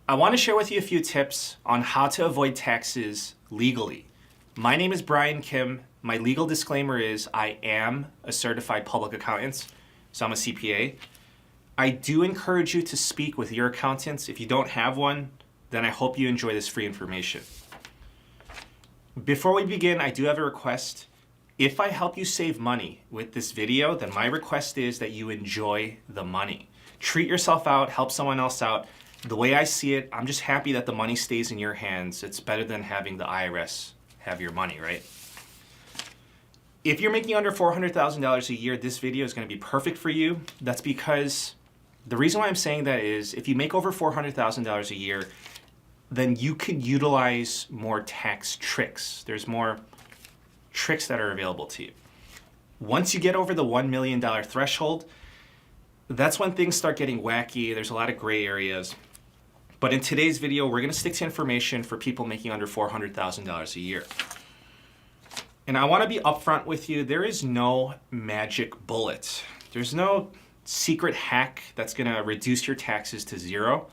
I want to share with you a few tips on how to avoid taxes legally. My name is Brian Kim. My legal disclaimer is I am a certified public accountant, so I'm a CPA. I do encourage you to speak with your accountants. If you don't have one, then I hope you enjoy this free information. Before we begin, I do have a request. If I help you save money with this video, then my request is that you enjoy the money. Treat yourself out, help someone else out. The way I see it, I'm just happy that the money stays in your hands. It's better than having the IRS have your money, right? If you're making under $400,000 a year, this video is going to be perfect for you. That's because the reason why I'm saying that is if you make over $400,000 a year, then you can utilize more tax tricks. There's more tricks that are available to you. Once you get over the $1 million threshold, that's when things start getting wacky. There's a lot of gray areas. But in today's video, we're going to stick to information for people making under $400,000 a year. And I want to be upfront with you. There is no magic bullet. There's no secret hack that's going to reduce your taxes to zero.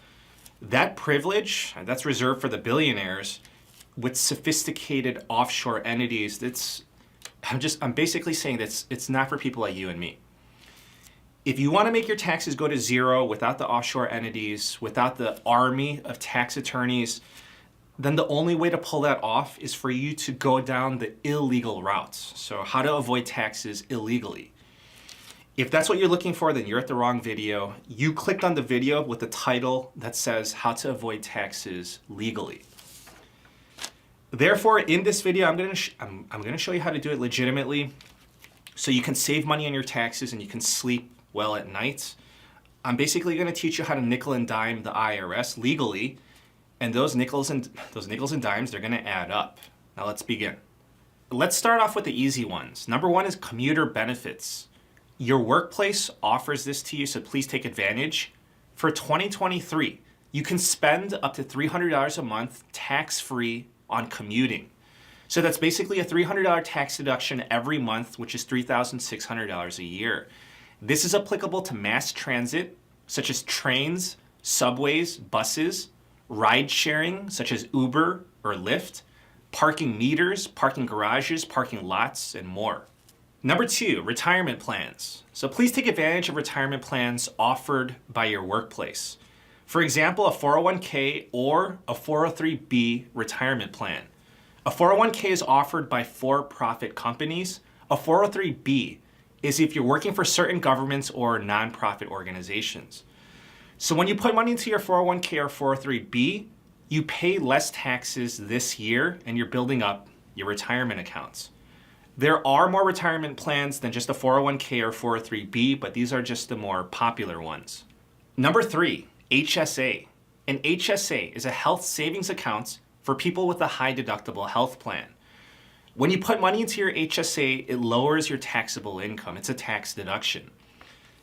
That privilege, that's reserved for the billionaires with sophisticated offshore entities. I'm basically saying that it's not for people like you and me. If you want to make your taxes go to zero without the offshore entities, without the army of tax attorneys, then the only way to pull that off is for you to go down the illegal routes. So how to avoid taxes illegally. If that's what you're looking for, then you're at the wrong video. You clicked on the video with the title that says how to avoid taxes legally. Therefore, in this video, I'm going to show you how to do it legitimately so you can save money on your taxes and you can sleep well at night. I'm basically going to teach you how to nickel and dime the IRS legally, and those nickels and dimes, they're going to add up. Now let's begin. Let's start off with the easy ones. Number one is commuter benefits. Your workplace offers this to you, so please take advantage. For 2023, you can spend up to $300 a month tax-free on commuting. So that's basically a $300 tax deduction every month, which is $3,600 a year. This is applicable to mass transit, such as trains, subways, buses, ride sharing, such as Uber or Lyft, parking meters, parking garages, parking lots, and more. Number two, retirement plans. So please take advantage of retirement plans offered by your workplace. For example, a 401k or a 403b retirement plan. A 401k is offered by for-profit companies. A 403b is if you're working for certain governments or nonprofit organizations. So when you put money into your 401k or 403b, you pay less taxes this year and you're building up your retirement accounts. There are more retirement plans than just a 401k or 403b, but these are just the more popular ones. Number three, HSA. An HSA is a health savings account for people with a high deductible health plan. When you put money into your HSA, it lowers your taxable income. It's a tax deduction.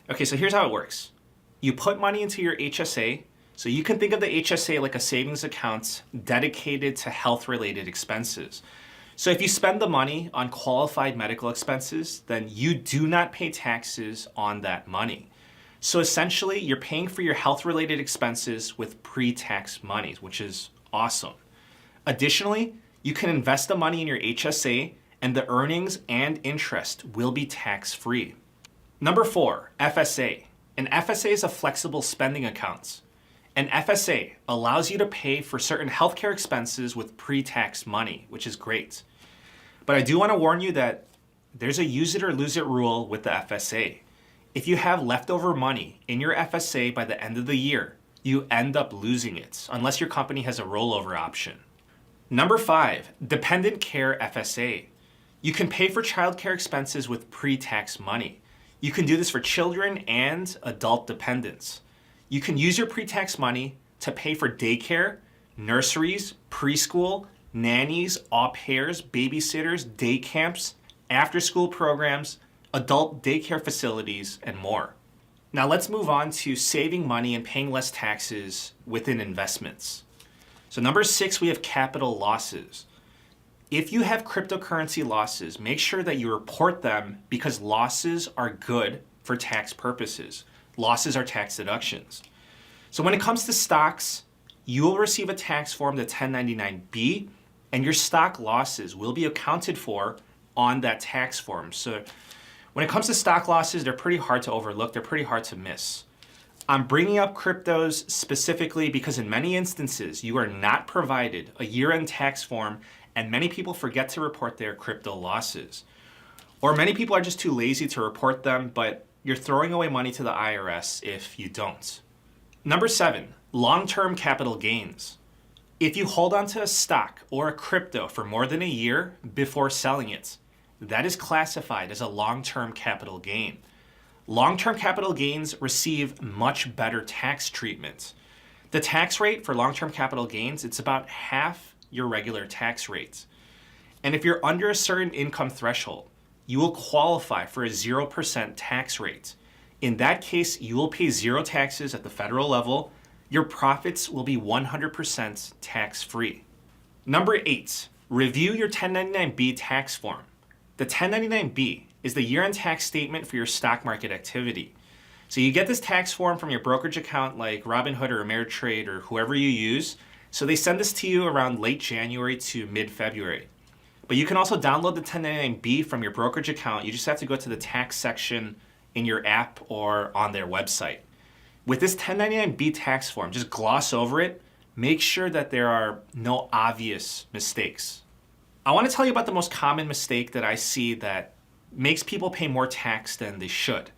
Okay, so here's how it works. You put money into your HSA, so you can think of the HSA like a savings account dedicated to health-related expenses. So if you spend the money on qualified medical expenses, then you do not pay taxes on that money. So essentially, you're paying for your health-related expenses with pre-tax money, which is awesome. Additionally, you can invest the money in your HSA and the earnings and interest will be tax-free. Number four, FSA. An FSA is a flexible spending account. An FSA allows you to pay for certain healthcare expenses with pre-tax money, which is great. But I do want to warn you that there's a use it or lose it rule with the FSA. If you have leftover money in your FSA by the end of the year, you end up losing it unless your company has a rollover option. Number five, dependent care FSA. You can pay for childcare expenses with pre-tax money. You can do this for children and adult dependents. You can use your pre-tax money to pay for daycare, nurseries, preschool, nannies, au pairs, babysitters, day camps, after-school programs, adult daycare facilities, and more. Now let's move on to saving money and paying less taxes within investments. So number six, we have capital losses. If you have cryptocurrency losses, make sure that you report them because losses are good for tax purposes. Losses are tax deductions. So when it comes to stocks, you will receive a tax form, the 1099-B, and your stock losses will be accounted for on that tax form. So when it comes to stock losses, they're pretty hard to overlook. They're pretty hard to miss. I'm bringing up cryptos specifically because in many instances, you are not provided a year-end tax form, and many people forget to report their crypto losses. Or many people are just too lazy to report them, but you're throwing away money to the IRS if you don't. Number 7, long-term capital gains. If you hold onto a stock or a crypto for more than a year before selling it, that is classified as a long-term capital gain. Long-term capital gains receive much better tax treatment. The tax rate for long-term capital gains, it's about half your regular tax rate. And if you're under a certain income threshold, you will qualify for a 0% tax rate. In that case, you will pay 0 taxes at the federal level. Your profits will be 100% tax-free. Number 8, review your 1099-B tax form. The 1099-B is the year-end tax statement for your stock market activity. So you get this tax form from your brokerage account like Robinhood or Ameritrade or whoever you use. So they send this to you around late January to mid-February. But you can also download the 1099-B from your brokerage account. You just have to go to the tax section in your app or on their website. With this 1099-B tax form, just gloss over it. Make sure that there are no obvious mistakes. I want to tell you about the most common mistake that I see that makes people pay more tax than they should.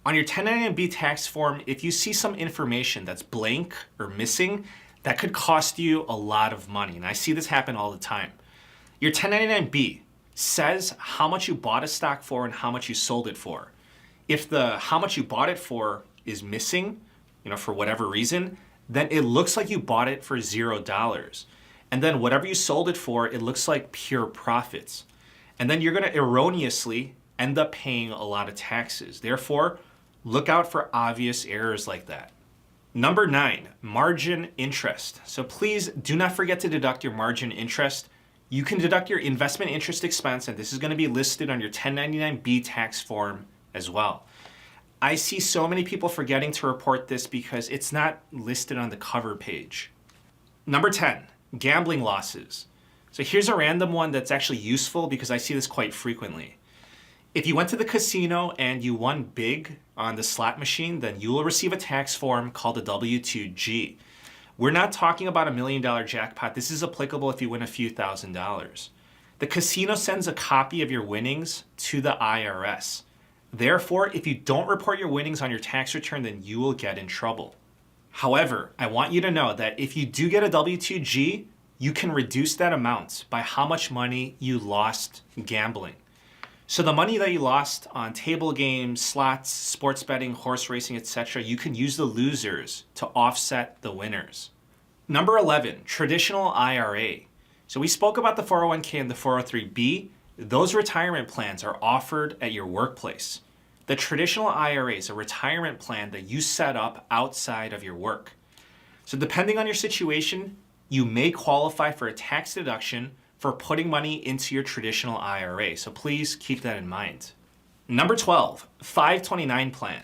On your 1099-B tax form, if you see some information that's blank or missing, that could cost you a lot of money. And I see this happen all the time. Your 1099-B says how much you bought a stock for and how much you sold it for. If the how much you bought it for is missing, for whatever reason, then it looks like you bought it for $0. And then whatever you sold it for, it looks like pure profits. And then you're going to erroneously end up paying a lot of taxes. Therefore, look out for obvious errors like that. Number 9, margin interest. So please do not forget to deduct your margin interest. You can deduct your investment interest expense, and this is going to be listed on your 1099-B tax form as well. I see so many people forgetting to report this because it's not listed on the cover page. Number 10, gambling losses. So here's a random one that's actually useful because I see this quite frequently. If you went to the casino and you won big on the slot machine, then you will receive a tax form called a W-2G. We're not talking about $1 million jackpot. This is applicable if you win a few $1,000s. The casino sends a copy of your winnings to the IRS. Therefore, if you don't report your winnings on your tax return, then you will get in trouble. However, I want you to know that if you do get a W-2G, you can reduce that amount by how much money you lost gambling. So the money that you lost on table games, slots, sports betting, horse racing, etc., you can use the losers to offset the winners. Number 11, traditional IRA. So we spoke about the 401k and the 403b. Those retirement plans are offered at your workplace. The traditional IRA is a retirement plan that you set up outside of your work. So depending on your situation, you may qualify for a tax deduction for putting money into your traditional IRA. So please keep that in mind. Number 12, 529 plan.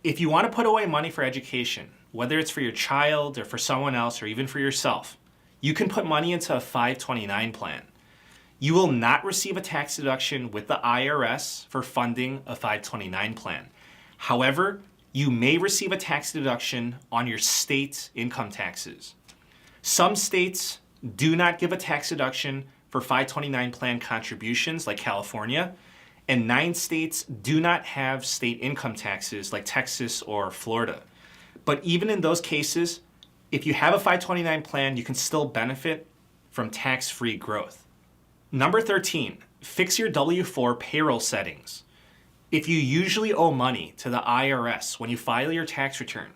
If you want to put away money for education, whether it's for your child or for someone else or even for yourself, you can put money into a 529 plan. You will not receive a tax deduction with the IRS for funding a 529 plan. However, you may receive a tax deduction on your state income taxes. Some states do not give a tax deduction for 529 plan contributions like California, and 9 states do not have state income taxes like Texas or Florida. But even in those cases, if you have a 529 plan, you can still benefit from tax-free growth. Number 13, fix your W-4 payroll settings. If you usually owe money to the IRS when you file your tax return,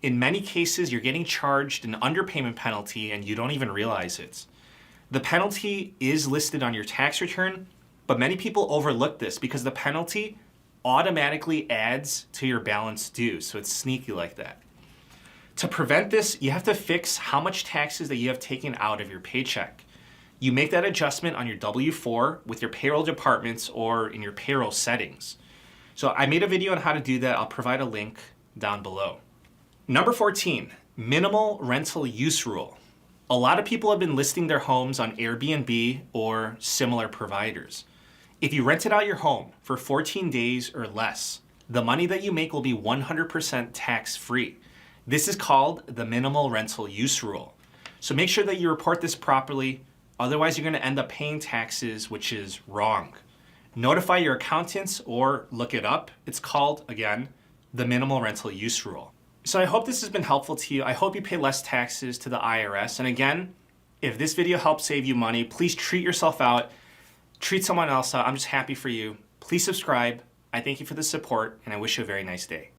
in many cases, you're getting charged an underpayment penalty and you don't even realize it. The penalty is listed on your tax return, but many people overlook this because the penalty automatically adds to your balance due, so it's sneaky like that. To prevent this, you have to fix how much taxes that you have taken out of your paycheck. You make that adjustment on your W-4 with your payroll departments or in your payroll settings. So I made a video on how to do that. I'll provide a link down below. Number 14, Minimal rental use rule. A lot of people have been listing their homes on Airbnb or similar providers. If you rented out your home for 14 days or less, the money that you make will be 100% tax-free. This is called the minimal rental use rule. So make sure that you report this properly, otherwise you're gonna end up paying taxes, which is wrong. Notify your accountants or look it up. It's called, again, the minimal rental use rule. So I hope this has been helpful to you. I hope you pay less taxes to the IRS. And again, if this video helped save you money, please treat yourself out, treat someone else out. I'm just happy for you. Please subscribe. I thank you for the support, and I wish you a very nice day.